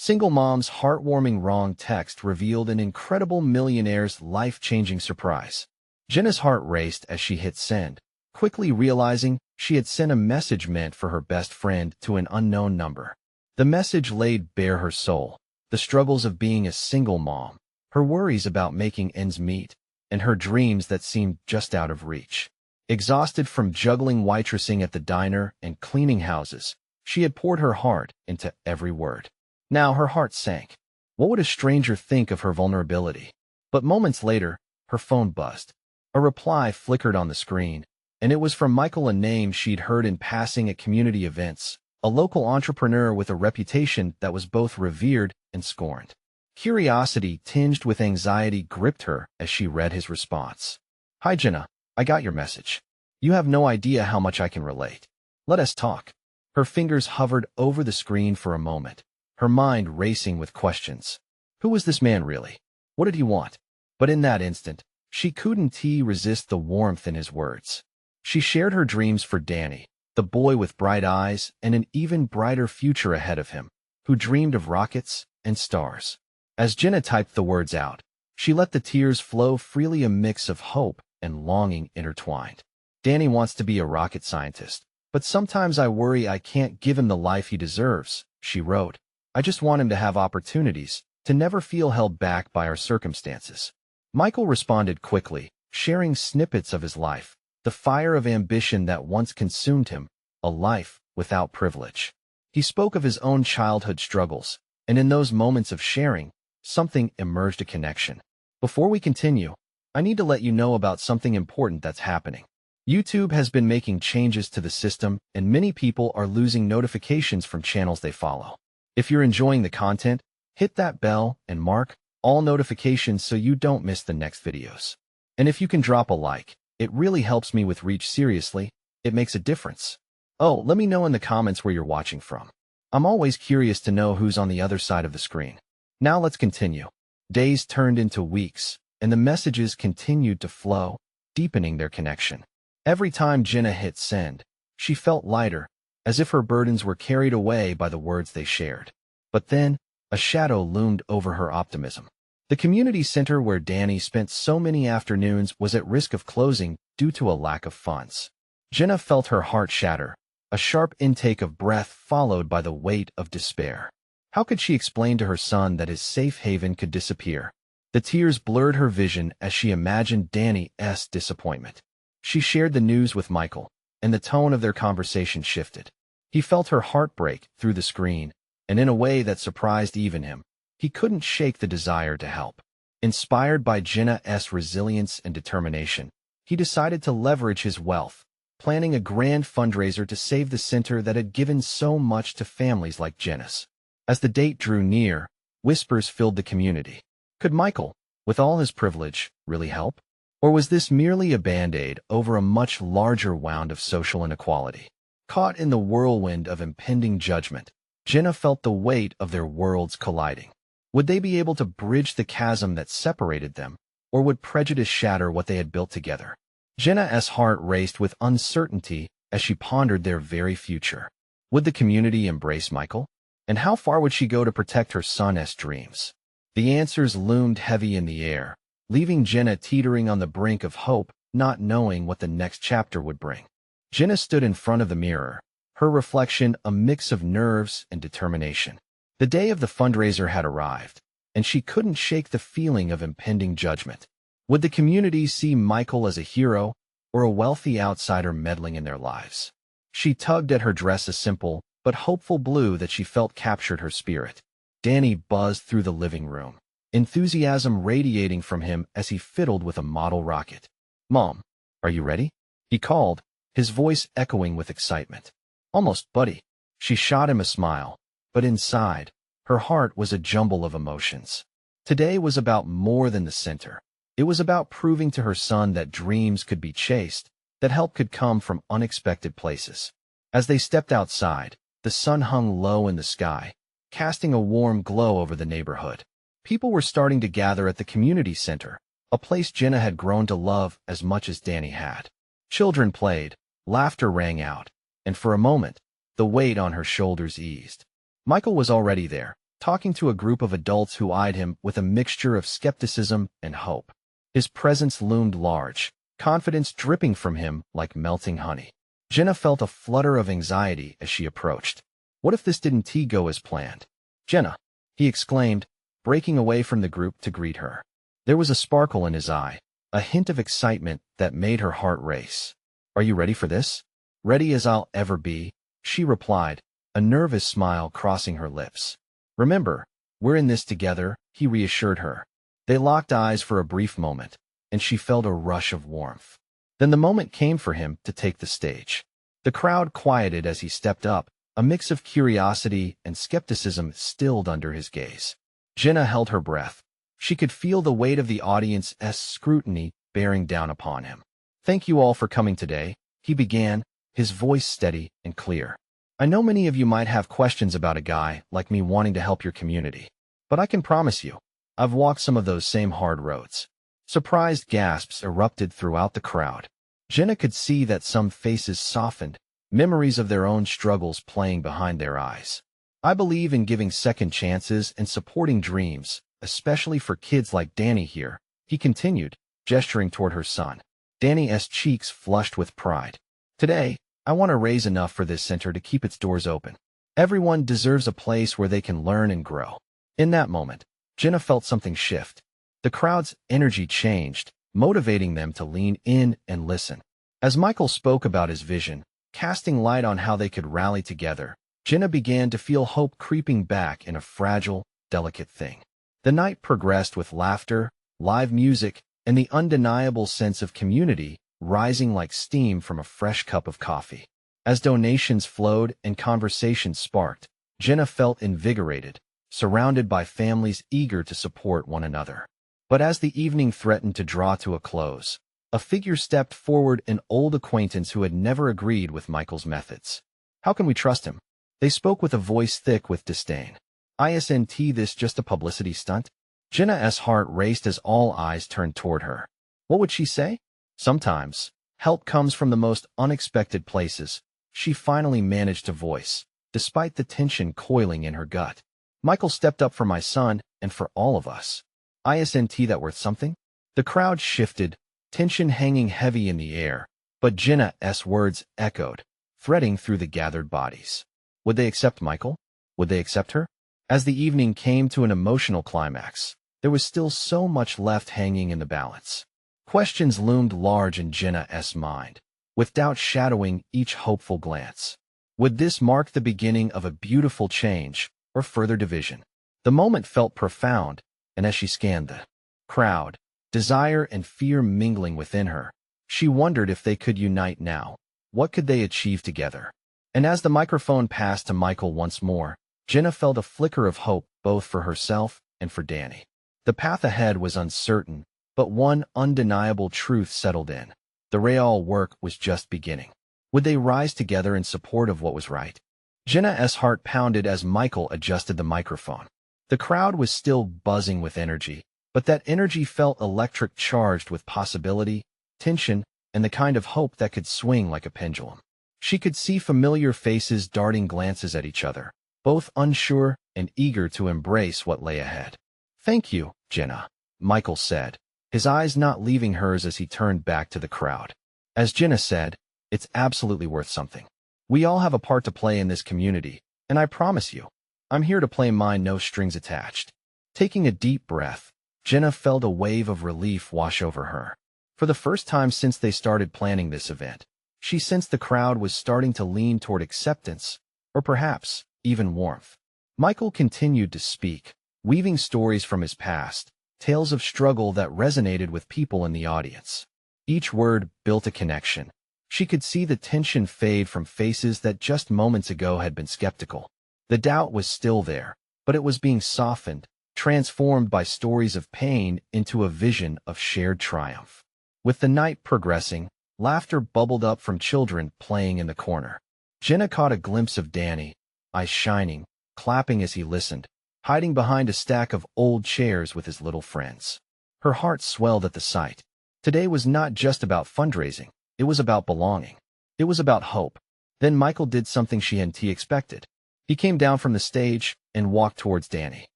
Single mom's heartwarming wrong text revealed an incredible millionaire's life-changing surprise. Jenna's heart raced as she hit send, quickly realizing she had sent a message meant for her best friend to an unknown number. The message laid bare her soul, the struggles of being a single mom, her worries about making ends meet, and her dreams that seemed just out of reach. Exhausted from juggling waitressing at the diner and cleaning houses, she had poured her heart into every word. Now her heart sank. What would a stranger think of her vulnerability? But moments later, her phone buzzed. A reply flickered on the screen, and it was from Michael, a name she'd heard in passing at community events, a local entrepreneur with a reputation that was both revered and scorned. Curiosity tinged with anxiety gripped her as she read his response. "Hi Jenna, I got your message. You have no idea how much I can relate. Let us talk." Her fingers hovered over the screen for a moment, her mind racing with questions. Who was this man really? What did he want? But in that instant, she couldn't resist the warmth in his words. She shared her dreams for Danny, the boy with bright eyes and an even brighter future ahead of him, who dreamed of rockets and stars. As Jenna typed the words out, she let the tears flow freely, a mix of hope and longing intertwined. Danny wants to be a rocket scientist, but sometimes I worry I can't give him the life he deserves, she wrote. I just want him to have opportunities, to never feel held back by our circumstances. Michael responded quickly, sharing snippets of his life, the fire of ambition that once consumed him, a life without privilege. He spoke of his own childhood struggles, and in those moments of sharing, something emerged, a connection. Before we continue, I need to let you know about something important that's happening. YouTube has been making changes to the system, and many people are losing notifications from channels they follow. If you're enjoying the content, hit that bell and mark all notifications so you don't miss the next videos. And if you can drop a like, it really helps me with reach. Seriously, it makes a difference. Oh, let me know in the comments where you're watching from. I'm always curious to know who's on the other side of the screen. Now let's continue. Days turned into weeks, and the messages continued to flow, deepening their connection. Every time Jenna hit send, she felt lighter, as if her burdens were carried away by the words they shared. But then, a shadow loomed over her optimism. The community center where Danny spent so many afternoons was at risk of closing due to a lack of funds. Jenna felt her heart shatter, a sharp intake of breath followed by the weight of despair. How could she explain to her son that his safe haven could disappear? The tears blurred her vision as she imagined Danny's disappointment. She shared the news with Michael, and the tone of their conversation shifted. He felt her heart break through the screen, and in a way that surprised even him. He couldn't shake the desire to help. Inspired by Jenna's resilience and determination, he decided to leverage his wealth, planning a grand fundraiser to save the center that had given so much to families like Jenna's. As the date drew near, whispers filled the community. Could Michael, with all his privilege, really help? Or was this merely a band-aid over a much larger wound of social inequality? Caught in the whirlwind of impending judgment, Jenna felt the weight of their worlds colliding. Would they be able to bridge the chasm that separated them, or would prejudice shatter what they had built together? Jenna's heart raced with uncertainty as she pondered their very future. Would the community embrace Michael? And how far would she go to protect her son's dreams? The answers loomed heavy in the air, leaving Jenna teetering on the brink of hope, not knowing what the next chapter would bring. Jenna stood in front of the mirror, her reflection a mix of nerves and determination. The day of the fundraiser had arrived, and she couldn't shake the feeling of impending judgment. Would the community see Michael as a hero, or a wealthy outsider meddling in their lives? She tugged at her dress, a simple but hopeful blue that she felt captured her spirit. Danny buzzed through the living room, enthusiasm radiating from him as he fiddled with a model rocket. "Mom, are you ready?" he called, his voice echoing with excitement. "Almost, buddy." She shot him a smile, but inside, her heart was a jumble of emotions. Today was about more than the center. It was about proving to her son that dreams could be chased, that help could come from unexpected places. As they stepped outside, the sun hung low in the sky, casting a warm glow over the neighborhood. People were starting to gather at the community center, a place Jenna had grown to love as much as Danny had. Children played, laughter rang out, and for a moment, the weight on her shoulders eased. Michael was already there, talking to a group of adults who eyed him with a mixture of skepticism and hope. His presence loomed large, confidence dripping from him like melting honey. Jenna felt a flutter of anxiety as she approached. What if this didn't go as planned? Jenna, he exclaimed, breaking away from the group to greet her. There was a sparkle in his eye, a hint of excitement that made her heart race. Are you ready for this? Ready as I'll ever be, she replied, a nervous smile crossing her lips. Remember, we're in this together, he reassured her. They locked eyes for a brief moment, and she felt a rush of warmth. Then the moment came for him to take the stage. The crowd quieted as he stepped up, a mix of curiosity and skepticism stilled under his gaze. Jenna held her breath. She could feel the weight of the audience's scrutiny bearing down upon him. Thank you all for coming today, he began, his voice steady and clear. I know many of you might have questions about a guy like me wanting to help your community. But I can promise you, I've walked some of those same hard roads. Surprised gasps erupted throughout the crowd. Jenna could see that some faces softened, memories of their own struggles playing behind their eyes. I believe in giving second chances and supporting dreams, especially for kids like Danny here, he continued, gesturing toward her son. Danny's cheeks flushed with pride. Today, I want to raise enough for this center to keep its doors open. Everyone deserves a place where they can learn and grow. In that moment, Jenna felt something shift. The crowd's energy changed, motivating them to lean in and listen. As Michael spoke about his vision, casting light on how they could rally together, Jenna began to feel hope creeping back in a fragile, delicate thing. The night progressed with laughter, live music, and the undeniable sense of community rising like steam from a fresh cup of coffee. As donations flowed and conversations sparked, Jenna felt invigorated, surrounded by families eager to support one another. But as the evening threatened to draw to a close, a figure stepped forward, an old acquaintance who had never agreed with Michael's methods. How can we trust him? They spoke with a voice thick with disdain. Isn't this just a publicity stunt? Jenna's heart raced as all eyes turned toward her. What would she say? Sometimes, help comes from the most unexpected places, she finally managed to voice, despite the tension coiling in her gut. Michael stepped up for my son and for all of us. Isn't that worth something? The crowd shifted, tension hanging heavy in the air, but Jenna's words echoed, threading through the gathered bodies. Would they accept Michael? Would they accept her? As the evening came to an emotional climax, there was still so much left hanging in the balance. Questions loomed large in Jenna's mind, with doubt shadowing each hopeful glance. Would this mark the beginning of a beautiful change or further division? The moment felt profound, and as she scanned the crowd, desire and fear mingling within her, she wondered if they could unite now. What could they achieve together? And as the microphone passed to Michael once more, Jenna felt a flicker of hope both for herself and for Danny. The path ahead was uncertain, but one undeniable truth settled in. The real work was just beginning. Would they rise together in support of what was right? Jenna's heart pounded as Michael adjusted the microphone. The crowd was still buzzing with energy, but that energy felt electric, charged with possibility, tension, and the kind of hope that could swing like a pendulum. She could see familiar faces darting glances at each other, both unsure and eager to embrace what lay ahead. Thank you, Jenna, Michael said, his eyes not leaving hers as he turned back to the crowd. As Jenna said, it's absolutely worth something. We all have a part to play in this community, and I promise you, I'm here to play mine, no strings attached. Taking a deep breath, Jenna felt a wave of relief wash over her. For the first time since they started planning this event, she sensed the crowd was starting to lean toward acceptance, or perhaps even warmth. Michael continued to speak, weaving stories from his past, tales of struggle that resonated with people in the audience. Each word built a connection. She could see the tension fade from faces that just moments ago had been skeptical. The doubt was still there, but it was being softened, transformed by stories of pain into a vision of shared triumph. With the night progressing, laughter bubbled up from children playing in the corner. Jenna caught a glimpse of Danny, eyes shining, clapping as he listened, hiding behind a stack of old chairs with his little friends. Her heart swelled at the sight. Today was not just about fundraising, it was about belonging. It was about hope. Then Michael did something she hadn't expected. He came down from the stage and walked towards Danny.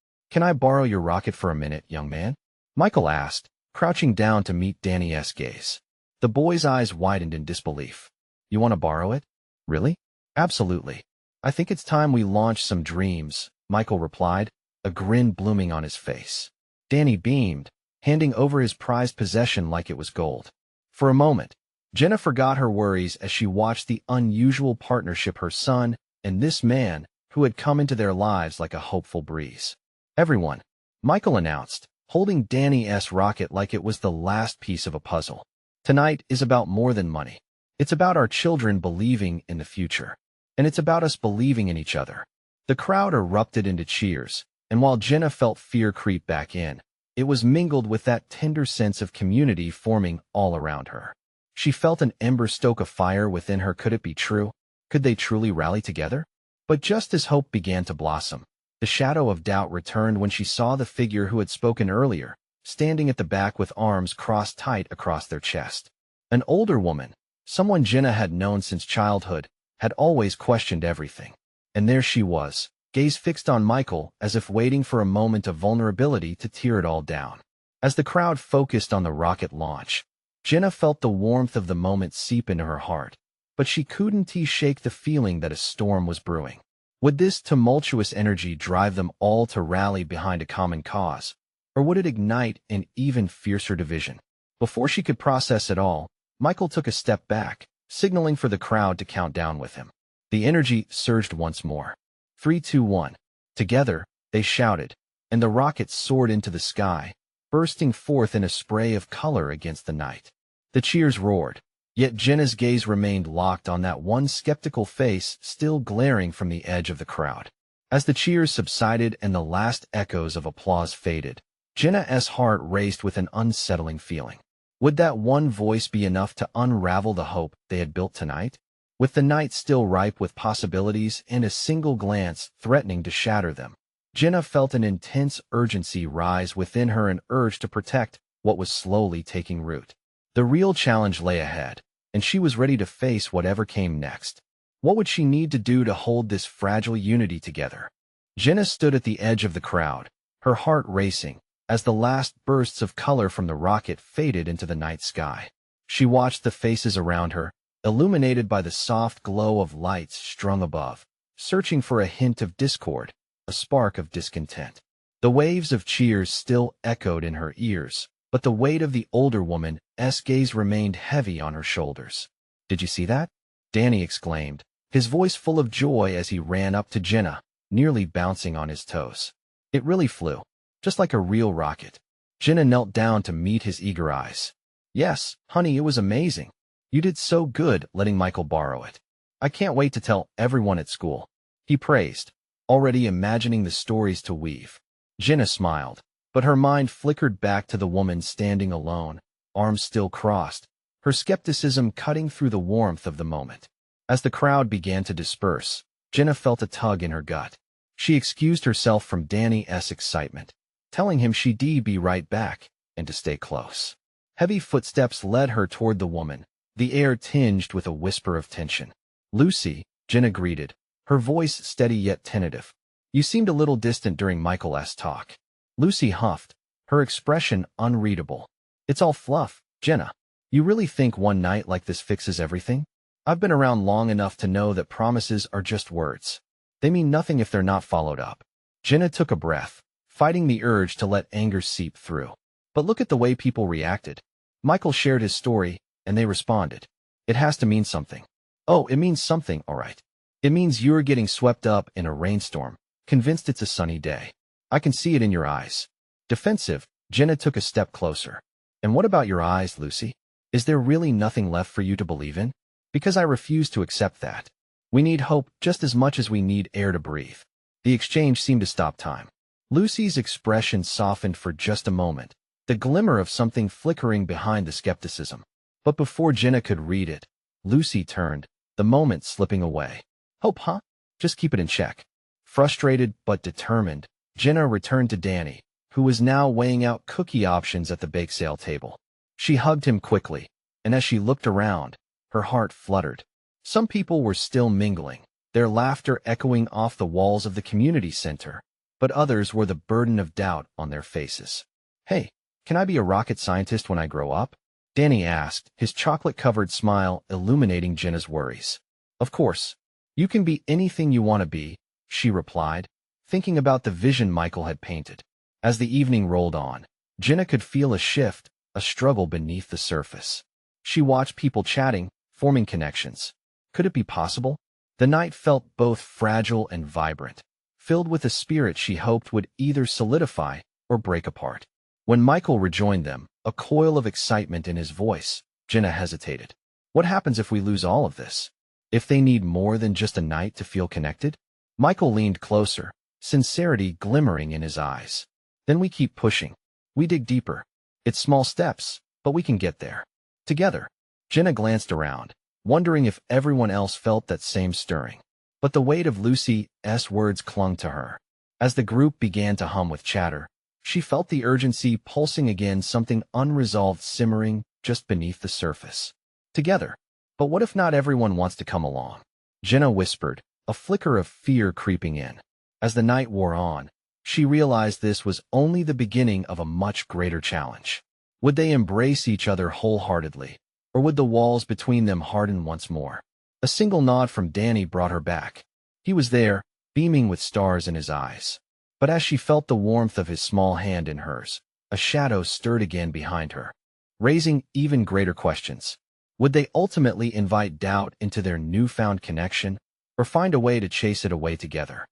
"Can I borrow your rocket for a minute, young man?" Michael asked, crouching down to meet Danny's gaze. The boy's eyes widened in disbelief. "You want to borrow it? Really?" "Absolutely. I think it's time we launch some dreams," Michael replied, a grin blooming on his face. Danny beamed, handing over his prized possession like it was gold. For a moment, Jenna forgot her worries as she watched the unusual partnership her son and this man who had come into their lives like a hopeful breeze. "Everyone," Michael announced, holding Danny's rocket like it was the last piece of a puzzle. "Tonight is about more than money. It's about our children believing in the future. And it's about us believing in each other." The crowd erupted into cheers, and while Jenna felt fear creep back in, it was mingled with that tender sense of community forming all around her. She felt an ember stoke a fire within her. Could it be true? Could they truly rally together? But just as hope began to blossom, the shadow of doubt returned when she saw the figure who had spoken earlier, standing at the back with arms crossed tight across their chest. An older woman, someone Jenna had known since childhood, had always questioned everything. And there she was, gaze fixed on Michael as if waiting for a moment of vulnerability to tear it all down. As the crowd focused on the rocket launch, Jenna felt the warmth of the moment seep into her heart, but she couldn't shake the feeling that a storm was brewing. Would this tumultuous energy drive them all to rally behind a common cause, or would it ignite an even fiercer division? Before she could process it all, Michael took a step back, signaling for the crowd to count down with him. The energy surged once more. 3, 2, 1. Together, they shouted, and the rocket soared into the sky, bursting forth in a spray of color against the night. The cheers roared, yet Jenna's gaze remained locked on that one skeptical face still glaring from the edge of the crowd. As the cheers subsided and the last echoes of applause faded, Jenna's heart raced with an unsettling feeling. Would that one voice be enough to unravel the hope they had built tonight? With the night still ripe with possibilities and a single glance threatening to shatter them, Jenna felt an intense urgency rise within her, an urge to protect what was slowly taking root. The real challenge lay ahead, and she was ready to face whatever came next. What would she need to do to hold this fragile unity together? Jenna stood at the edge of the crowd, her heart racing, as the last bursts of color from the rocket faded into the night sky. She watched the faces around her, illuminated by the soft glow of lights strung above, searching for a hint of discord, a spark of discontent. The waves of cheers still echoed in her ears, but the weight of the older woman's gaze remained heavy on her shoulders. "Did you see that?" Danny exclaimed, his voice full of joy as he ran up to Jenna, nearly bouncing on his toes. "It really flew, just like a real rocket." Jenna knelt down to meet his eager eyes. "Yes, honey, it was amazing. You did so good letting Michael borrow it. I can't wait to tell everyone at school," he praised, already imagining the stories to weave. Jenna smiled, but her mind flickered back to the woman standing alone, arms still crossed, her skepticism cutting through the warmth of the moment. As the crowd began to disperse, Jenna felt a tug in her gut. She excused herself from Danny's excitement, telling him she'd be right back and to stay close. Heavy footsteps led her toward the woman, the air tinged with a whisper of tension. "Lucy," Jenna greeted, her voice steady yet tentative. "You seemed a little distant during Michael's talk." Lucy huffed, her expression unreadable. "It's all fluff, Jenna. You really think one night like this fixes everything? I've been around long enough to know that promises are just words. They mean nothing if they're not followed up." Jenna took a breath, fighting the urge to let anger seep through. "But look at the way people reacted. Michael shared his story, and they responded. It has to mean something." "Oh, it means something, all right. It means you're getting swept up in a rainstorm, convinced it's a sunny day. I can see it in your eyes." Defensive, Jenna took a step closer. "And what about your eyes, Lucy? Is there really nothing left for you to believe in? Because I refuse to accept that. We need hope just as much as we need air to breathe." The exchange seemed to stop time. Lucy's expression softened for just a moment, the glimmer of something flickering behind the skepticism. But before Jenna could read it, Lucy turned, the moment slipping away. "Hope, huh? Just keep it in check." Frustrated but determined, Jenna returned to Danny, who was now weighing out cookie options at the bake sale table. She hugged him quickly, and as she looked around, her heart fluttered. Some people were still mingling, their laughter echoing off the walls of the community center, but others wore the burden of doubt on their faces. "Hey, can I be a rocket scientist when I grow up?" Danny asked, his chocolate-covered smile illuminating Jenna's worries. "Of course. You can be anything you want to be," she replied, thinking about the vision Michael had painted. As the evening rolled on, Jenna could feel a shift, a struggle beneath the surface. She watched people chatting, forming connections. Could it be possible? The night felt both fragile and vibrant, filled with a spirit she hoped would either solidify or break apart. When Michael rejoined them, a coil of excitement in his voice, Jenna hesitated. What happens if we lose all of this? If they need more than just a night to feel connected? Michael leaned closer, sincerity glimmering in his eyes. Then we keep pushing. We dig deeper. It's small steps, but we can get there. Together. Jenna glanced around, wondering if everyone else felt that same stirring. But the weight of Lucy's words clung to her. As the group began to hum with chatter, she felt the urgency pulsing again, something unresolved simmering just beneath the surface. Together. But what if not everyone wants to come along? Jenna whispered, a flicker of fear creeping in. As the night wore on, she realized this was only the beginning of a much greater challenge. Would they embrace each other wholeheartedly, or would the walls between them harden once more? A single nod from Danny brought her back. He was there, beaming with stars in his eyes. But as she felt the warmth of his small hand in hers, a shadow stirred again behind her, raising even greater questions. Would they ultimately invite doubt into their newfound connection, or find a way to chase it away together?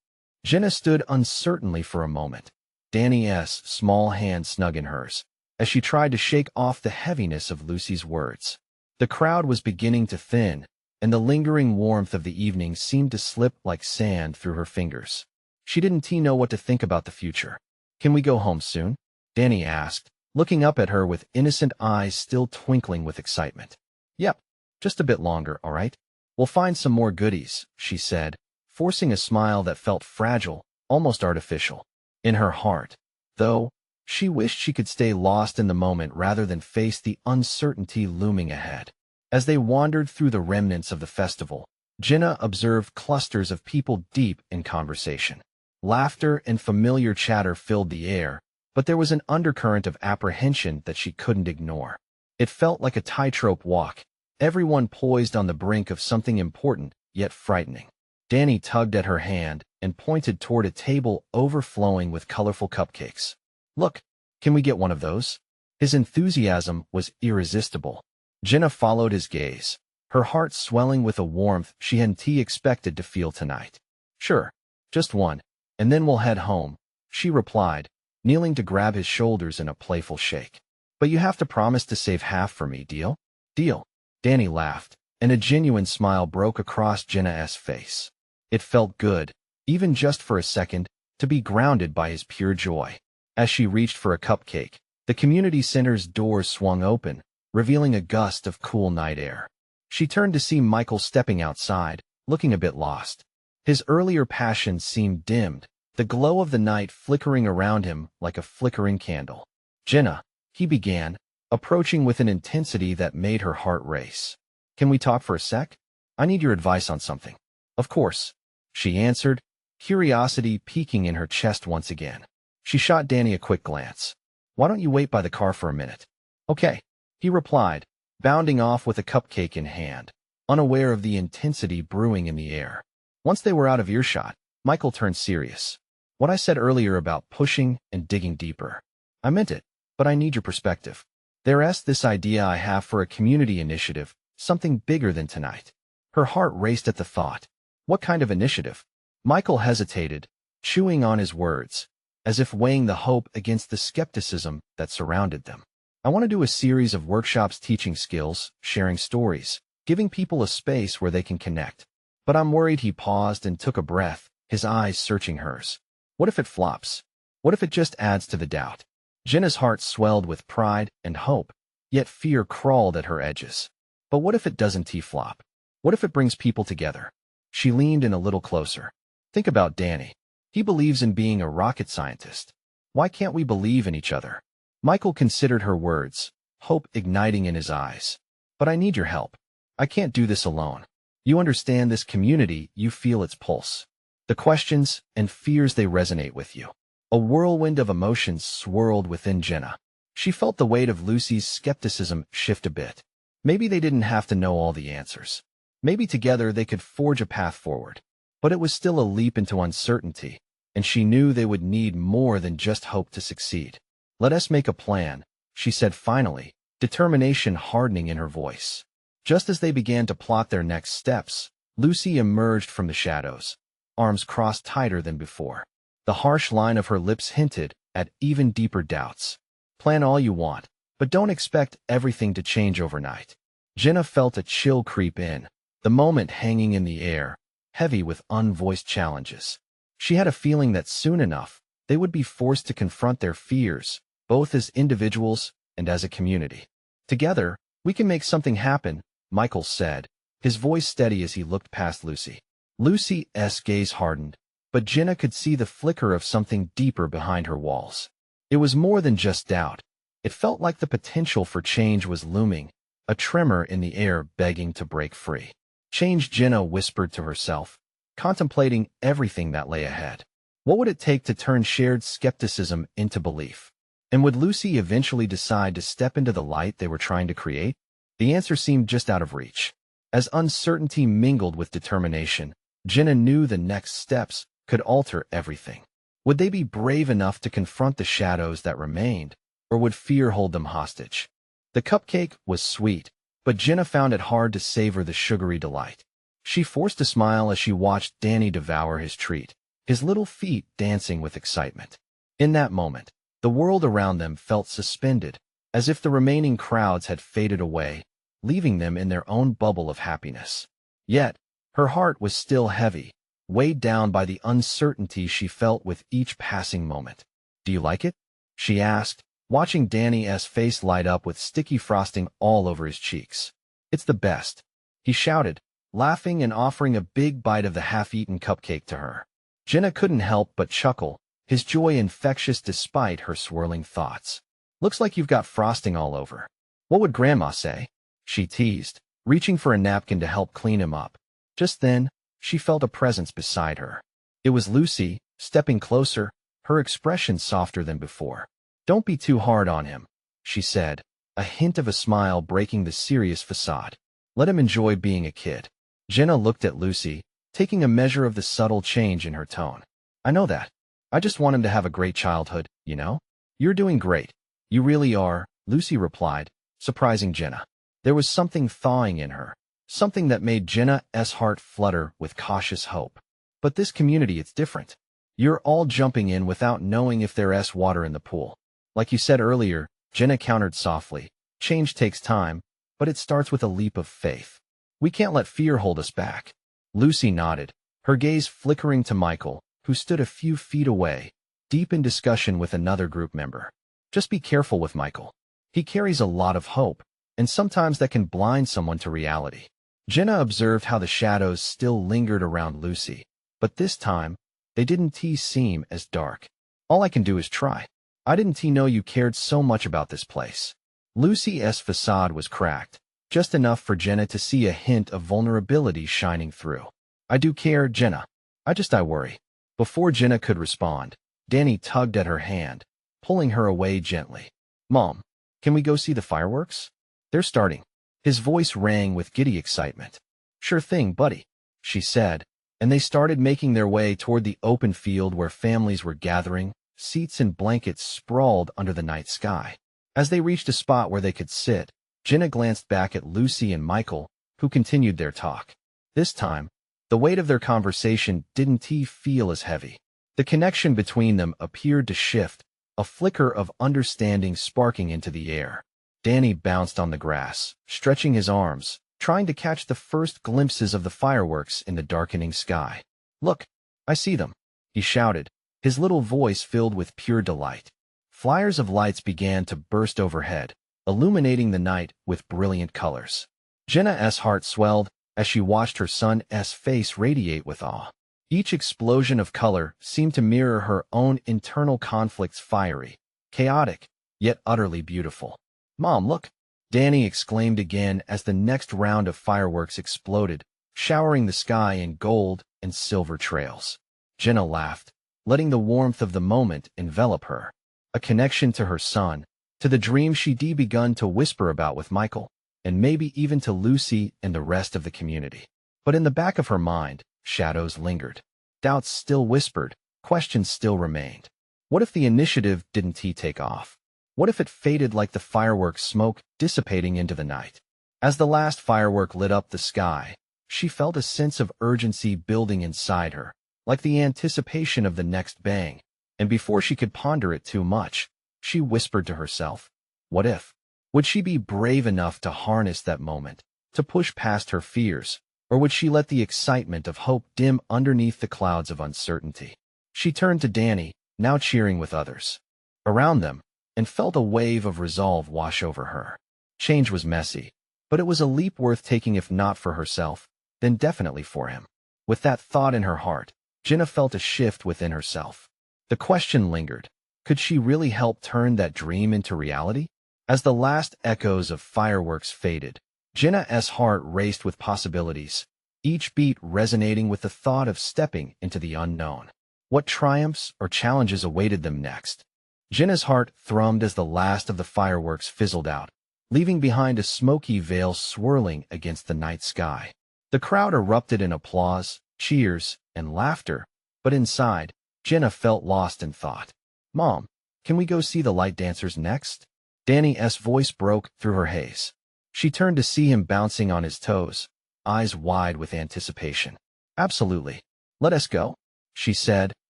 Jenna stood uncertainly for a moment, Danny's small hand snug in hers, as she tried to shake off the heaviness of Lucy's words. The crowd was beginning to thin, and the lingering warmth of the evening seemed to slip like sand through her fingers. She didn't know what to think about the future. "Can we go home soon?" Danny asked, looking up at her with innocent eyes still twinkling with excitement. "Yep, just a bit longer, all right? We'll find some more goodies," she said, forcing a smile that felt fragile, almost artificial. In her heart, though, she wished she could stay lost in the moment rather than face the uncertainty looming ahead. As they wandered through the remnants of the festival, Jenna observed clusters of people deep in conversation. Laughter and familiar chatter filled the air, but there was an undercurrent of apprehension that she couldn't ignore. It felt like a tightrope walk, everyone poised on the brink of something important, yet frightening. Danny tugged at her hand and pointed toward a table overflowing with colorful cupcakes. "Look, can we get one of those?" His enthusiasm was irresistible. Jenna followed his gaze, her heart swelling with a warmth she hadn't expected to feel tonight. "Sure, just one, and then we'll head home," she replied, kneeling to grab his shoulders in a playful shake. "But you have to promise to save half for me, deal?" "Deal." Danny laughed, and a genuine smile broke across Jenna's face. It felt good, even just for a second, to be grounded by his pure joy. As she reached for a cupcake, the community center's doors swung open, revealing a gust of cool night air. She turned to see Michael stepping outside, looking a bit lost. His earlier passion seemed dimmed, the glow of the night flickering around him like a flickering candle. "Jenna," he began, approaching with an intensity that made her heart race. "Can we talk for a sec? I need your advice on something." "Of course," she answered, curiosity peaking in her chest once again. She shot Danny a quick glance. "Why don't you wait by the car for a minute?" "Okay," he replied, bounding off with a cupcake in hand, unaware of the intensity brewing in the air. Once they were out of earshot, Michael turned serious. "What I said earlier about pushing and digging deeper. I meant it, but I need your perspective. There's this idea I have for a community initiative, something bigger than tonight." Her heart raced at the thought. "What kind of initiative?" Michael hesitated, chewing on his words, as if weighing the hope against the skepticism that surrounded them. "I want to do a series of workshops teaching skills, sharing stories, giving people a space where they can connect. But I'm worried." He paused and took a breath, his eyes searching hers. "What if it flops? What if it just adds to the doubt?" Jenna's heart swelled with pride and hope, yet fear crawled at her edges. "But what if it doesn't flop? What if it brings people together?" She leaned in a little closer. "Think about Danny. He believes in being a rocket scientist. Why can't we believe in each other?" Michael considered her words, hope igniting in his eyes. "But I need your help. I can't do this alone. You understand this community, you feel its pulse. The questions and fears they resonate with you. A whirlwind of emotions swirled within Jenna. She felt the weight of Lucy's skepticism shift a bit. Maybe they didn't have to know all the answers. Maybe together they could forge a path forward. But it was still a leap into uncertainty, and she knew they would need more than just hope to succeed. Let us make a plan, she said finally, determination hardening in her voice. Just as they began to plot their next steps, Lucy emerged from the shadows, arms crossed tighter than before. The harsh line of her lips hinted at even deeper doubts. Plan all you want, but don't expect everything to change overnight. Jenna felt a chill creep in, the moment hanging in the air, heavy with unvoiced challenges. She had a feeling that soon enough, they would be forced to confront their fears, both as individuals and as a community. Together, we can make something happen, Michael said, his voice steady as he looked past Lucy. Lucy's gaze hardened, but Jenna could see the flicker of something deeper behind her walls. It was more than just doubt. It felt like the potential for change was looming, a tremor in the air begging to break free. Change, Jenna whispered to herself, contemplating everything that lay ahead. What would it take to turn shared skepticism into belief? And would Lucy eventually decide to step into the light they were trying to create? The answer seemed just out of reach. As uncertainty mingled with determination, Jenna knew the next steps could alter everything. Would they be brave enough to confront the shadows that remained, or would fear hold them hostage? The cupcake was sweet, but Jenna found it hard to savor the sugary delight. She forced a smile as she watched Danny devour his treat, his little feet dancing with excitement. In that moment, the world around them felt suspended, as if the remaining crowds had faded away, leaving them in their own bubble of happiness. Yet, her heart was still heavy, weighed down by the uncertainty she felt with each passing moment. "Do you like it?" she asked, watching Danny's face light up with sticky frosting all over his cheeks. "It's the best," he shouted, laughing and offering a big bite of the half-eaten cupcake to her. Jenna couldn't help but chuckle, his joy infectious despite her swirling thoughts. "Looks like you've got frosting all over. What would Grandma say?" she teased, reaching for a napkin to help clean him up. Just then, she felt a presence beside her. It was Lucy, stepping closer, her expression softer than before. "Don't be too hard on him," she said, a hint of a smile breaking the serious facade. "Let him enjoy being a kid." Jenna looked at Lucy, taking a measure of the subtle change in her tone. "I know that. I just want him to have a great childhood, you know?" "You're doing great. You really are," Lucy replied, surprising Jenna. There was something thawing in her, something that made Jenna's heart flutter with cautious hope. "But this community, it's different. You're all jumping in without knowing if there's water in the pool. Like you said earlier," Jenna countered softly, "change takes time, but it starts with a leap of faith. We can't let fear hold us back." Lucy nodded, her gaze flickering to Michael, who stood a few feet away, deep in discussion with another group member. "Just be careful with Michael. He carries a lot of hope, and sometimes that can blind someone to reality." Jenna observed how the shadows still lingered around Lucy, but this time, they didn't seem as dark. "All I can do is try. I didn't know you cared so much about this place." Lucy's facade was cracked, just enough for Jenna to see a hint of vulnerability shining through. "I do care, Jenna. I worry." Before Jenna could respond, Danny tugged at her hand, pulling her away gently. "Mom, can we go see the fireworks? They're starting." His voice rang with giddy excitement. "Sure thing, buddy," she said, and they started making their way toward the open field where families were gathering, seats and blankets sprawled under the night sky. As they reached a spot where they could sit, Jenna glanced back at Lucy and Michael, who continued their talk. This time, the weight of their conversation didn't feel as heavy. The connection between them appeared to shift, a flicker of understanding sparking into the air. Danny bounced on the grass, stretching his arms, trying to catch the first glimpses of the fireworks in the darkening sky. "Look, I see them," he shouted, his little voice filled with pure delight. Flyers of lights began to burst overhead, illuminating the night with brilliant colors. Jenna's heart swelled as she watched her son's face radiate with awe. Each explosion of color seemed to mirror her own internal conflicts, fiery, chaotic, yet utterly beautiful. "Mom, look!" Danny exclaimed again as the next round of fireworks exploded, showering the sky in gold and silver trails. Jenna laughed, letting the warmth of the moment envelop her. A connection to her son, to the dream she'd begun to whisper about with Michael, and maybe even to Lucy and the rest of the community. But in the back of her mind, shadows lingered. Doubts still whispered, questions still remained. What if the initiative didn't take off? What if it faded like the fireworks smoke dissipating into the night? As the last firework lit up the sky, she felt a sense of urgency building inside her, like the anticipation of the next bang, and before she could ponder it too much, she whispered to herself, what if? Would she be brave enough to harness that moment, to push past her fears, or would she let the excitement of hope dim underneath the clouds of uncertainty? She turned to Danny, now cheering with others around them, and felt a wave of resolve wash over her. Change was messy, but it was a leap worth taking if not for herself, then definitely for him. With that thought in her heart, Jenna felt a shift within herself. The question lingered, could she really help turn that dream into reality? As the last echoes of fireworks faded, Jenna's heart raced with possibilities, each beat resonating with the thought of stepping into the unknown. What triumphs or challenges awaited them next? Jenna's heart thrummed as the last of the fireworks fizzled out, leaving behind a smoky veil swirling against the night sky. The crowd erupted in applause, cheers, and laughter, but inside, Jenna felt lost in thought. Mom, can we go see the light dancers next? Danny's voice broke through her haze. She turned to see him bouncing on his toes, eyes wide with anticipation. Absolutely. Let us go, she said,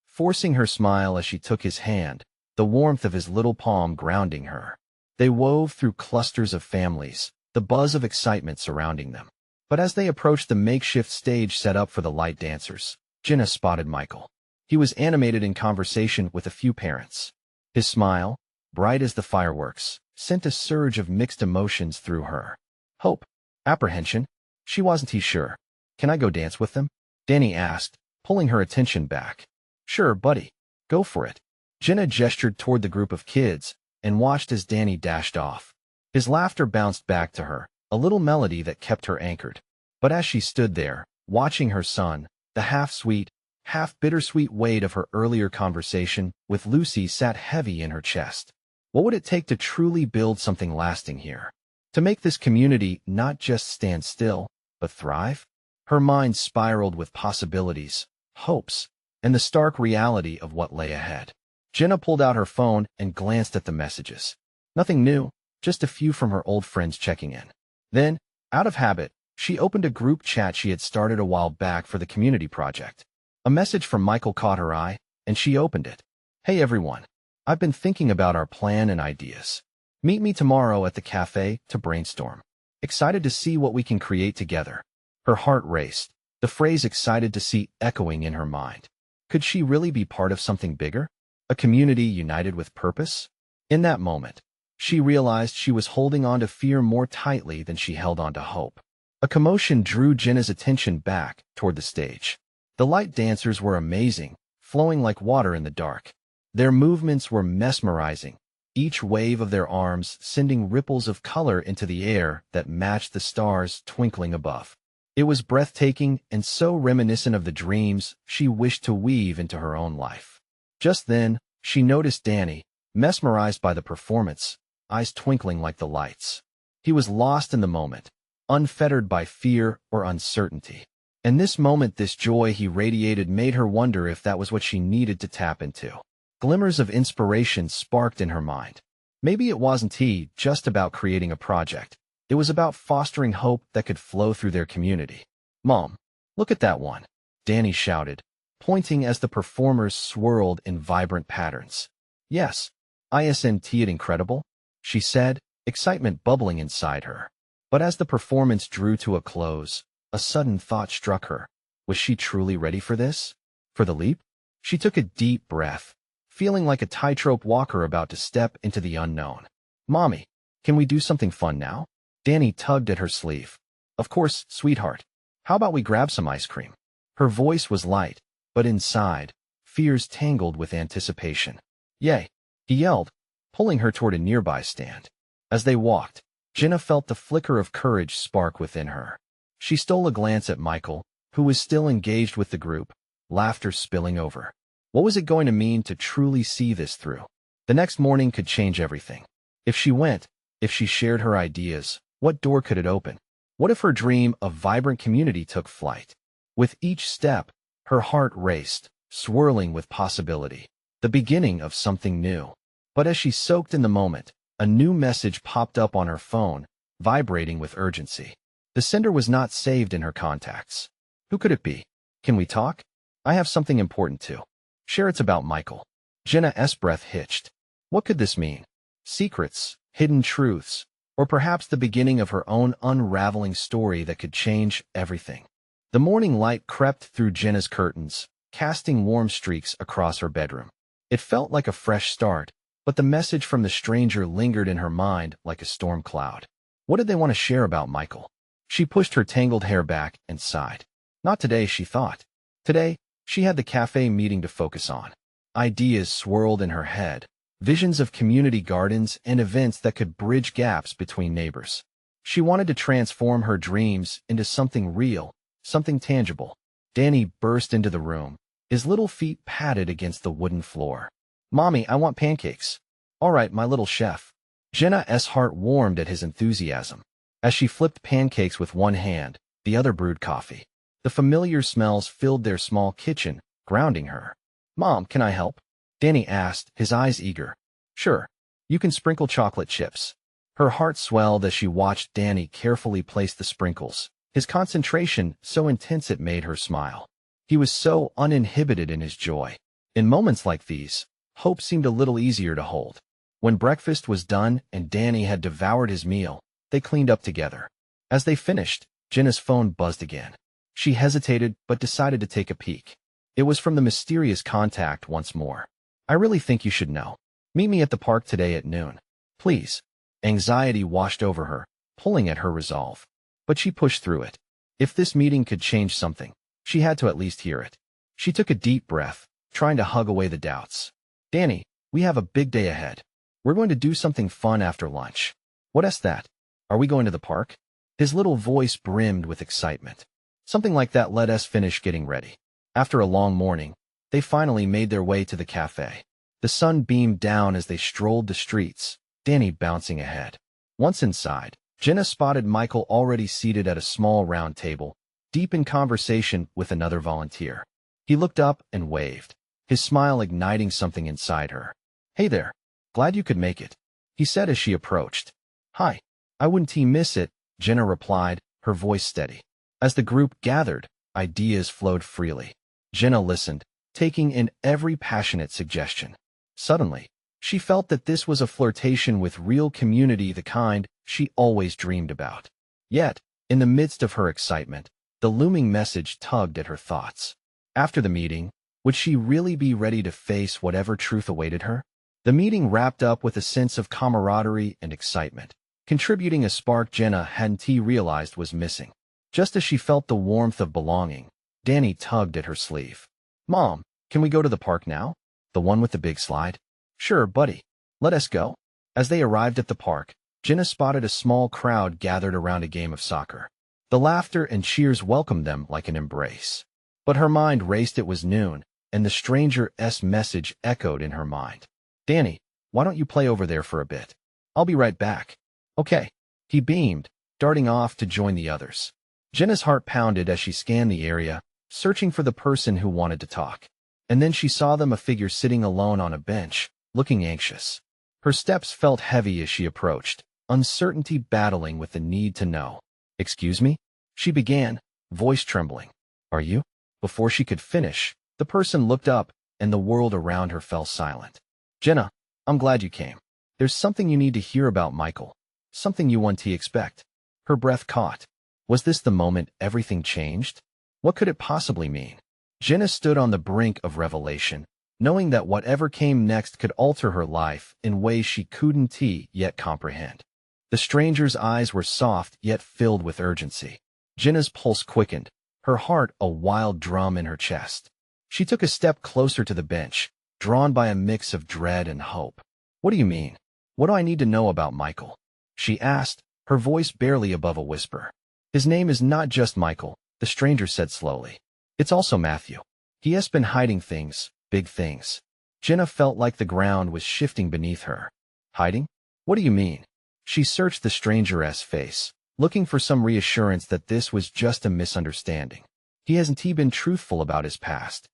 forcing her smile as she took his hand, the warmth of his little palm grounding her. They wove through clusters of families, the buzz of excitement surrounding them. But as they approached the makeshift stage set up for the light dancers, Jenna spotted Michael. He was animated in conversation with a few parents. His smile, bright as the fireworks, sent a surge of mixed emotions through her. Hope, apprehension. She wasn't sure. Can I go dance with them? Danny asked, pulling her attention back. Sure, buddy. Go for it. Jenna gestured toward the group of kids and watched as Danny dashed off. His laughter bounced back to her, a little melody that kept her anchored. But as she stood there, watching her son, the half-sweet, half-bittersweet weight of her earlier conversation with Lucy sat heavy in her chest. What would it take to truly build something lasting here? To make this community not just stand still, but thrive? Her mind spiraled with possibilities, hopes, and the stark reality of what lay ahead. Jenna pulled out her phone and glanced at the messages. Nothing new, just a few from her old friends checking in. Then, out of habit, she opened a group chat she had started a while back for the community project. A message from Michael caught her eye, and she opened it. Hey everyone, I've been thinking about our plan and ideas. Meet me tomorrow at the cafe to brainstorm. Excited to see what we can create together. Her heart raced, the phrase excited to see echoing in her mind. Could she really be part of something bigger? A community united with purpose? In that moment, she realized she was holding on to fear more tightly than she held on to hope. A commotion drew Jenna's attention back toward the stage. The light dancers were amazing, flowing like water in the dark. Their movements were mesmerizing, each wave of their arms sending ripples of color into the air that matched the stars twinkling above. It was breathtaking and so reminiscent of the dreams she wished to weave into her own life. Just then, she noticed Danny, mesmerized by the performance, eyes twinkling like the lights. He was lost in the moment, unfettered by fear or uncertainty. And this moment, this joy he radiated made her wonder if that was what she needed to tap into. Glimmers of inspiration sparked in her mind. Maybe it wasn't just about creating a project. It was about fostering hope that could flow through their community. Mom, look at that one, Danny shouted, pointing as the performers swirled in vibrant patterns. Yes, isn't it incredible? She said, excitement bubbling inside her. But as the performance drew to a close, a sudden thought struck her. Was she truly ready for this? For the leap? She took a deep breath, feeling like a tightrope walker about to step into the unknown. Mommy, can we do something fun now? Danny tugged at her sleeve. Of course, sweetheart. How about we grab some ice cream? Her voice was light, but inside, fears tangled with anticipation. Yay, he yelled, pulling her toward a nearby stand. As they walked, Jenna felt the flicker of courage spark within her. She stole a glance at Michael, who was still engaged with the group, laughter spilling over. What was it going to mean to truly see this through? The next morning could change everything. If she went, if she shared her ideas, what door could it open? What if her dream of vibrant community took flight? With each step, her heart raced, swirling with possibility, the beginning of something new. But as she soaked in the moment, a new message popped up on her phone, vibrating with urgency. The sender was not saved in her contacts. Who could it be? Can we talk? I have something important to share. It's about Michael. Jenna's breath hitched. What could this mean? Secrets, hidden truths, or perhaps the beginning of her own unraveling story that could change everything. The morning light crept through Jenna's curtains, casting warm streaks across her bedroom. It felt like a fresh start, but the message from the stranger lingered in her mind like a storm cloud. What did they want to share about Michael? She pushed her tangled hair back and sighed. Not today, she thought. Today, she had the cafe meeting to focus on. Ideas swirled in her head, visions of community gardens and events that could bridge gaps between neighbors. She wanted to transform her dreams into something real, something tangible. Danny burst into the room, his little feet padded against the wooden floor. Mommy, I want pancakes. All right, my little chef. Jenna's heart warmed at his enthusiasm. As she flipped pancakes with one hand, the other brewed coffee. The familiar smells filled their small kitchen, grounding her. Mom, can I help? Danny asked, his eyes eager. Sure. You can sprinkle chocolate chips. Her heart swelled as she watched Danny carefully place the sprinkles, his concentration so intense it made her smile. He was so uninhibited in his joy. In moments like these, hope seemed a little easier to hold. When breakfast was done and Danny had devoured his meal, they cleaned up together. As they finished, Jenna's phone buzzed again. She hesitated but decided to take a peek. It was from the mysterious contact once more. I really think you should know. Meet me at the park today at noon. Please. Anxiety washed over her, pulling at her resolve. But she pushed through it. If this meeting could change something, she had to at least hear it. She took a deep breath, trying to hug away the doubts. Danny, we have a big day ahead. We're going to do something fun after lunch. What's that? Are we going to the park? His little voice brimmed with excitement. Something like that let us finish getting ready. After a long morning, they finally made their way to the cafe. The sun beamed down as they strolled the streets, Danny bouncing ahead. Once inside, Jenna spotted Michael already seated at a small round table, deep in conversation with another volunteer. He looked up and waved, his smile igniting something inside her. Hey there. Glad you could make it, he said as she approached. Hi. I wouldn't miss it, Jenna replied, her voice steady. As the group gathered, ideas flowed freely. Jenna listened, taking in every passionate suggestion. Suddenly, she felt that this was a flirtation with real community, the kind she always dreamed about. Yet, in the midst of her excitement, the looming message tugged at her thoughts. After the meeting, would she really be ready to face whatever truth awaited her? The meeting wrapped up with a sense of camaraderie and excitement, contributing a spark Jenna hadn't realized was missing. Just as she felt the warmth of belonging, Danny tugged at her sleeve. Mom, can we go to the park now? The one with the big slide? Sure, buddy. Let us go. As they arrived at the park, Jenna spotted a small crowd gathered around a game of soccer. The laughter and cheers welcomed them like an embrace. But her mind raced. It was noon, and the stranger's message echoed in her mind. Danny, why don't you play over there for a bit? I'll be right back. Okay. He beamed, darting off to join the others. Jenna's heart pounded as she scanned the area, searching for the person who wanted to talk. And then she saw them, a figure sitting alone on a bench, looking anxious. Her steps felt heavy as she approached, uncertainty battling with the need to know. Excuse me? She began, voice trembling. Are you? Before she could finish, the person looked up, and the world around her fell silent. Jenna, I'm glad you came. There's something you need to hear about Michael. Something you want to expect. Her breath caught. Was this the moment everything changed? What could it possibly mean? Jenna stood on the brink of revelation, knowing that whatever came next could alter her life in ways she couldn't yet comprehend. The stranger's eyes were soft yet filled with urgency. Jenna's pulse quickened, her heart a wild drum in her chest. She took a step closer to the bench, drawn by a mix of dread and hope. What do you mean? What do I need to know about Michael? She asked, her voice barely above a whisper. His name is not just Michael, the stranger said slowly. It's also Matthew. He has been hiding things, big things. Jenna felt like the ground was shifting beneath her. Hiding? What do you mean? She searched the stranger's face, looking for some reassurance that this was just a misunderstanding. Hasn't he been truthful about his past?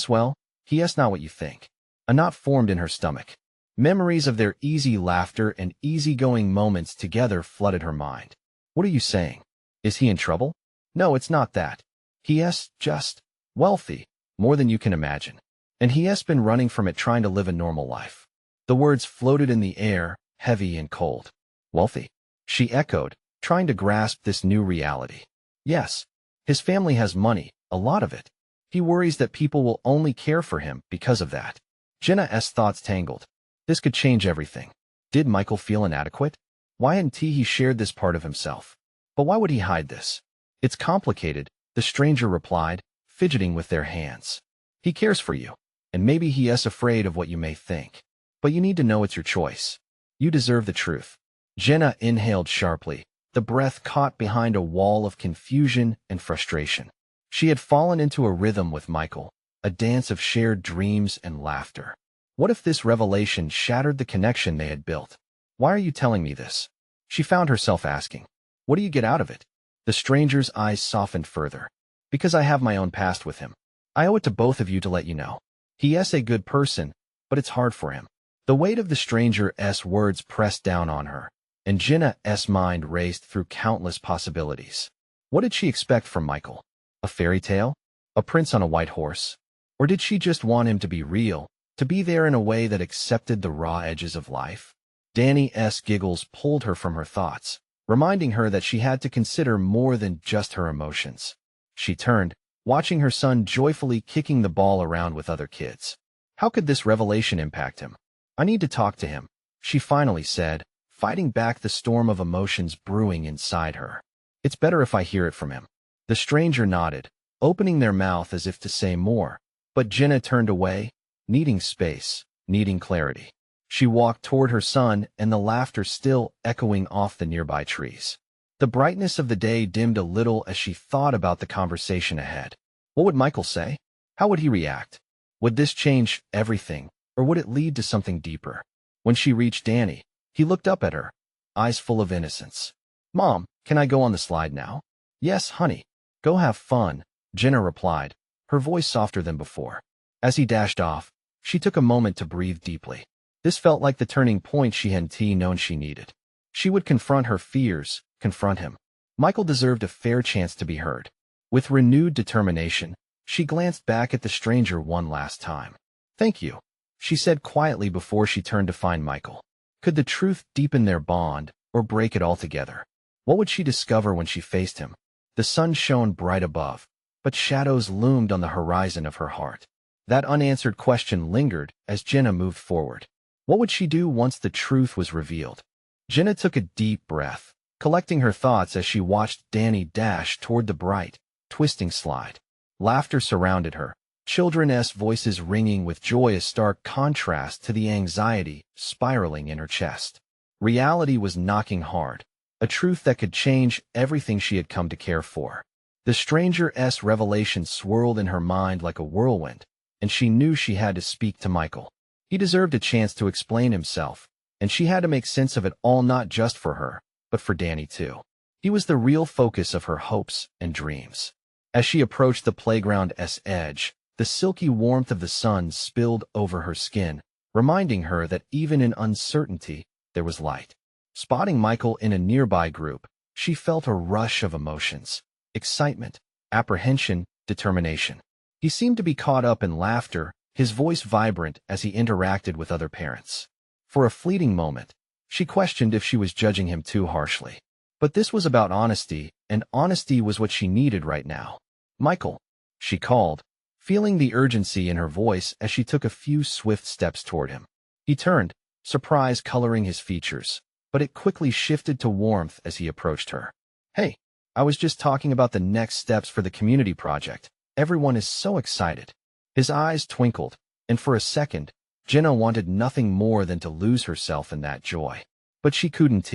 Well, he not what you think. A knot formed in her stomach. Memories of their easy laughter and easygoing moments together flooded her mind. What are you saying? Is he in trouble? No, it's not that. Just wealthy, more than you can imagine. And he has been running from it trying to live a normal life. The words floated in the air, heavy and cold. Wealthy? She echoed, trying to grasp this new reality. Yes. His family has money, a lot of it. He worries that people will only care for him because of that. Jenna's thoughts tangled. This could change everything. Did Michael feel inadequate? Why hadn't he shared this part of himself? But why would he hide this? It's complicated, the stranger replied, fidgeting with their hands. He cares for you, and maybe he is afraid of what you may think. But you need to know it's your choice. You deserve the truth. Jenna inhaled sharply, the breath caught behind a wall of confusion and frustration. She had fallen into a rhythm with Michael, a dance of shared dreams and laughter. What if this revelation shattered the connection they had built? Why are you telling me this? She found herself asking. What do you get out of it? The stranger's eyes softened further. Because I have my own past with him. I owe it to both of you to let you know. He is a good person, but it's hard for him. The weight of the stranger's words pressed down on her, and Jenna's mind raced through countless possibilities. What did she expect from Michael? A fairy tale? A prince on a white horse? Or did she just want him to be real, to be there in a way that accepted the raw edges of life? Danny's giggles pulled her from her thoughts, reminding her that she had to consider more than just her emotions. She turned, watching her son joyfully kicking the ball around with other kids. How could this revelation impact him? I need to talk to him, she finally said, fighting back the storm of emotions brewing inside her. It's better if I hear it from him. The stranger nodded, opening their mouth as if to say more, but Jenna turned away, needing space, needing clarity. She walked toward her son and the laughter still echoing off the nearby trees. The brightness of the day dimmed a little as she thought about the conversation ahead. What would Michael say? How would he react? Would this change everything, or would it lead to something deeper? When she reached Danny, he looked up at her, eyes full of innocence. Mom, can I go on the slide now? Yes, honey. Go have fun, Jenna replied, her voice softer than before. As he dashed off, she took a moment to breathe deeply. This felt like the turning point she hadn't known she needed. She would confront her fears, confront him. Michael deserved a fair chance to be heard. With renewed determination, she glanced back at the stranger one last time. Thank you, she said quietly before she turned to find Michael. Could the truth deepen their bond, or break it altogether? What would she discover when she faced him? The sun shone bright above, but shadows loomed on the horizon of her heart. That unanswered question lingered as Jenna moved forward. What would she do once the truth was revealed? Jenna took a deep breath, collecting her thoughts as she watched Danny dash toward the bright, twisting slide. Laughter surrounded her, children's voices ringing with joy, a stark contrast to the anxiety spiraling in her chest. Reality was knocking hard, a truth that could change everything she had come to care for. The stranger's revelation swirled in her mind like a whirlwind, and she knew she had to speak to Michael. He deserved a chance to explain himself, and she had to make sense of it all, not just for her, but for Danny too. He was the real focus of her hopes and dreams. As she approached the playground's edge, the silky warmth of the sun spilled over her skin, reminding her that even in uncertainty, there was light. Spotting Michael in a nearby group, she felt a rush of emotions: excitement, apprehension, determination. He seemed to be caught up in laughter, his voice vibrant as he interacted with other parents. For a fleeting moment, she questioned if she was judging him too harshly. But this was about honesty, and honesty was what she needed right now. Michael, she called, feeling the urgency in her voice as she took a few swift steps toward him. He turned, surprise coloring his features, but it quickly shifted to warmth as he approached her. Hey, I was just talking about the next steps for the community project. Everyone is so excited. His eyes twinkled, and for a second, Jenna wanted nothing more than to lose herself in that joy. But she couldn't.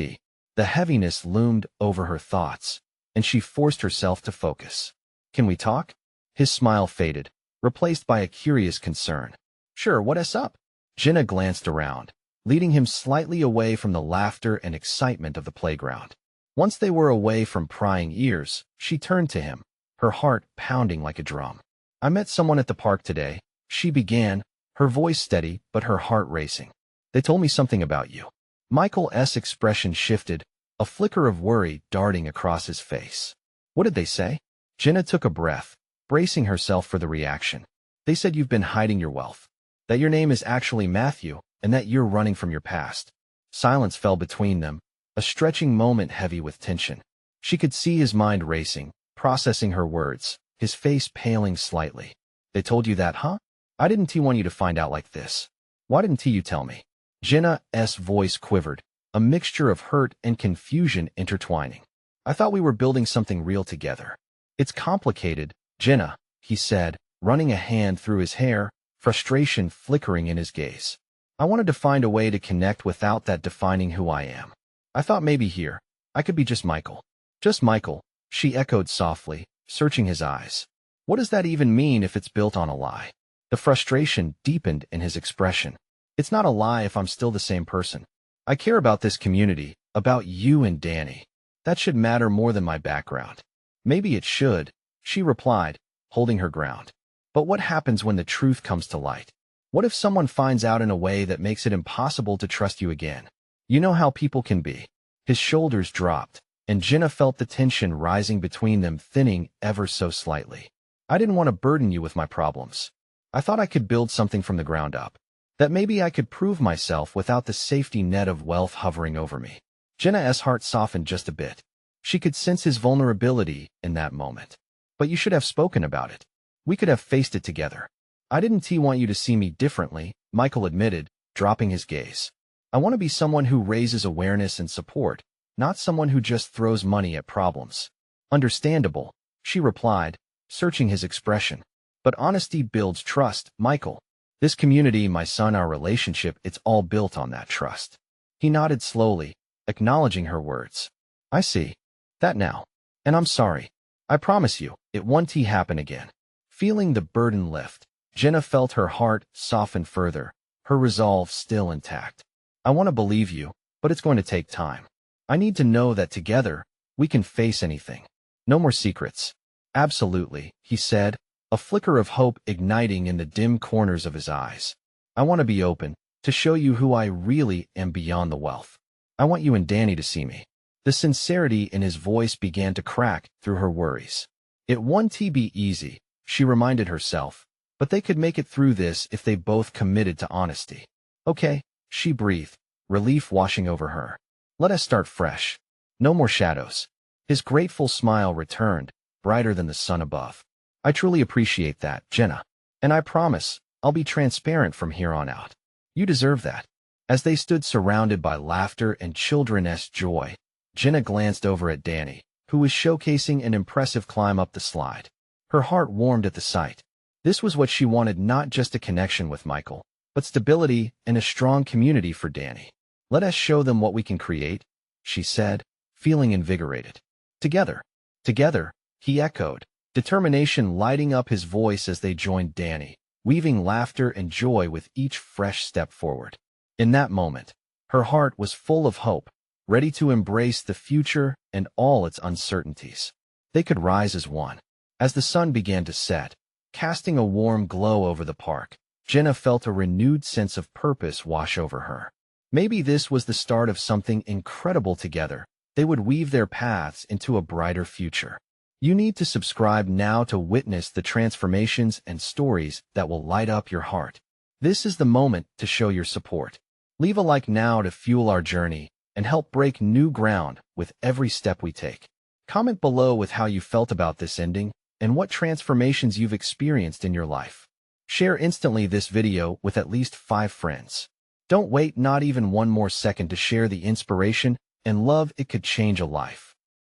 The heaviness loomed over her thoughts, and she forced herself to focus. "Can we talk?" His smile faded, replaced by a curious concern. "Sure, what's up?" Jenna glanced around, leading him slightly away from the laughter and excitement of the playground. Once they were away from prying ears, she turned to him, her heart pounding like a drum. "I met someone at the park today," she began, her voice steady but her heart racing. "They told me something about you." Michael's expression shifted, a flicker of worry darting across his face. "What did they say?" Jenna took a breath, bracing herself for the reaction. "They said you've been hiding your wealth, that your name is actually Matthew, and that you're running from your past." Silence fell between them, a stretching moment heavy with tension. She could see his mind racing, processing her words, his face paling slightly. "They told you that, huh? I didn't want you to find out like this. Why didn't you tell me?" Jenna's voice quivered, a mixture of hurt and confusion intertwining. "I thought we were building something real together." "It's complicated, Jenna," he said, running a hand through his hair, frustration flickering in his gaze. "I wanted to find a way to connect without that defining who I am. I thought maybe here, I could be just Michael." "Just Michael," she echoed softly, searching his eyes. "What does that even mean if it's built on a lie?" The frustration deepened in his expression. "It's not a lie if I'm still the same person. I care about this community, about you and Danny. That should matter more than my background." "Maybe it should," she replied, holding her ground. "But what happens when the truth comes to light? What if someone finds out in a way that makes it impossible to trust you again? You know how people can be." His shoulders dropped, and Jenna felt the tension rising between them thinning ever so slightly. "I didn't want to burden you with my problems. I thought I could build something from the ground up. That maybe I could prove myself without the safety net of wealth hovering over me." Jenna's heart softened just a bit. She could sense his vulnerability in that moment. "But you should have spoken about it. We could have faced it together." "I didn't want you to see me differently," Michael admitted, dropping his gaze. "I want to be someone who raises awareness and support, not someone who just throws money at problems." "Understandable," she replied, searching his expression. "But honesty builds trust, Michael. This community, my son, our relationship, it's all built on that trust." He nodded slowly, acknowledging her words. "I see that now. And I'm sorry. I promise you, it won't happen again." Feeling the burden lift, Jenna felt her heart soften further, her resolve still intact. "I want to believe you, but it's going to take time. I need to know that together, we can face anything. No more secrets." "Absolutely," he said, a flicker of hope igniting in the dim corners of his eyes. "I want to be open, to show you who I really am beyond the wealth. I want you and Danny to see me." The sincerity in his voice began to crack through her worries. It won't be easy, she reminded herself, but they could make it through this if they both committed to honesty. "Okay," she breathed, relief washing over her. "Let us start fresh. No more shadows." His grateful smile returned, brighter than the sun above. "I truly appreciate that, Jenna. And I promise, I'll be transparent from here on out. You deserve that." As they stood surrounded by laughter and children's joy, Jenna glanced over at Danny, who was showcasing an impressive climb up the slide. Her heart warmed at the sight. This was what she wanted, not just a connection with Michael, but stability and a strong community for Danny. "Let us show them what we can create," she said, feeling invigorated. "Together." "Together," he echoed, determination lighting up his voice as they joined Danny, weaving laughter and joy with each fresh step forward. In that moment, her heart was full of hope, ready to embrace the future and all its uncertainties. They could rise as one. As the sun began to set, casting a warm glow over the park, Jenna felt a renewed sense of purpose wash over her. Maybe this was the start of something incredible together. They would weave their paths into a brighter future. You need to subscribe now to witness the transformations and stories that will light up your heart. This is the moment to show your support. Leave a like now to fuel our journey and help break new ground with every step we take. Comment below with how you felt about this ending and what transformations you've experienced in your life. Share instantly this video with at least 5 friends. Don't wait not even one more second to share the inspiration and love it could change a life.